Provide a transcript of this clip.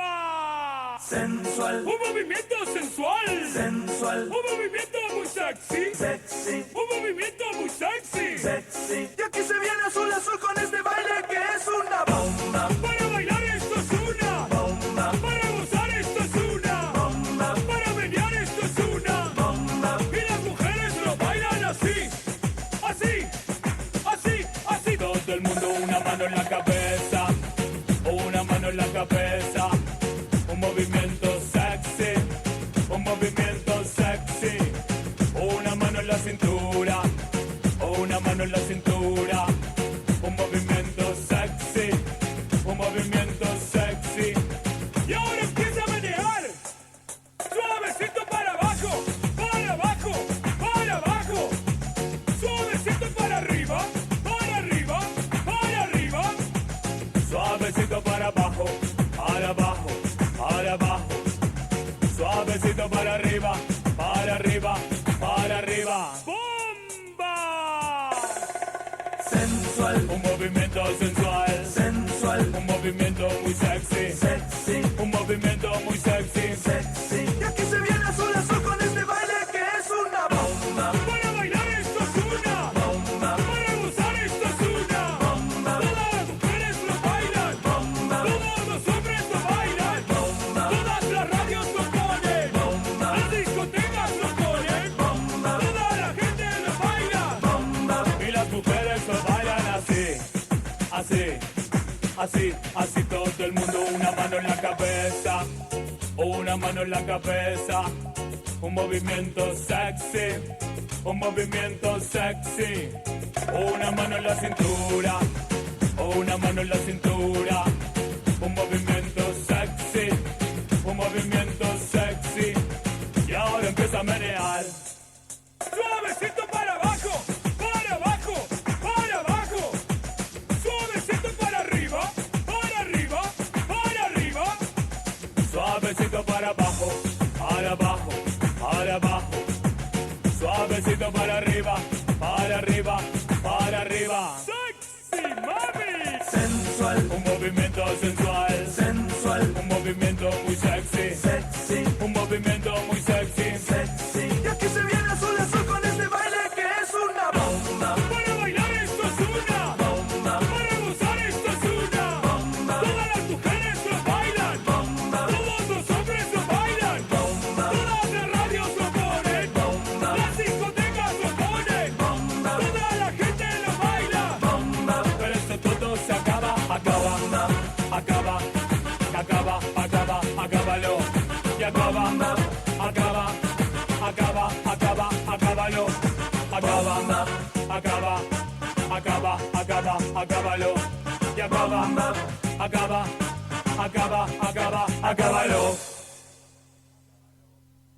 ¡Bomba! Sensual, Un movimiento sensual. sensual, Un movimiento muy sexy. sexy, Un movimiento muy sexy. sexy. Y aquí se viene azul azul con este baile que es una bomba, Para bailar esto es una. bomba, Para gozar esto es una. bomba, Para menear esto es una. bomba. Y las mujeres lo bailan así. Así. Así. Así. Todo el mundo una mano en la cabeza. Una mano en la cabeza. Un movimiento sexy. Un movimiento sexy. Una mano en la cintura. Una mano en la cintura. Un movimiento sexy. Un movimiento sexy. Y ahora empieza a menear. Suavecito para abajo. Para abajo. Para abajo. Suavecito para arriba. Para arriba. Para arriba. Suavecito para abajo. Para abajo. Para abajo. Suavecito para arriba. Para arriba. Para arriba. ¡Bomba! Sensual, Un movimiento sensual. sensual, Un movimiento muy sexy. sexy, Un movimiento muy sexy. sexy. Y aquí se viene azul azul con este baile que es una bomba, Para bailar esto es una. bomba, Para gozar esto es una. bomba, Todas las mujeres lo bailan. bomba, Todos los hombres lo bailan. bomba, Todas las radios lo ponen. bomba, Las discotecas lo ponen. bomba, Toda la gente lo baila. bomba. Y las mujeres lo bailan así. Así. Así. Así todo el mundo. Una mano en la cabeza. Una mano en la cabeza. Un movimiento sexy. Un movimiento sexy. Una mano en la cintura. Una mano en la cintura. Un movimiento sexy. Un movimiento sexy. Y ahora empieza a menear. Suavecito para abajo. Para abajo. Para abajo. Suavecito para arriba. Para arriba. Para arriba. Suavecito para abajo. Para abajo. Para abajo. Suavecito para arriba. Para arriba. Para arriba. ¡Sexy, mami! Sensual, Un movimiento sensual. sensual, Un movimiento muy sexy. sexy, Un movimiento muy sexy. sexy. Y aquí se viene azul azul con este baile que es una bomba, Para bailar esto es una. bomba, Para gozar esto es una. bomba, Todas las mujeres lo bailan. bomba, Todos los hombres lo bailan. bomba, Todas las radios lo ponen. bomba, Las discotecas lo ponen. bomba, Toda la gente lo baila. bomba, Pero esto todo se acaba. Acaba. Acaba. Acaba. Acaba. Acábalo. Y acaba. Acaba. Acaba. Acaba. Acábalo. Acaba. Acaba. Acaba. Acaba. Acábalo. Y acaba. Acaba. Acaba. Acaba. Acábalo.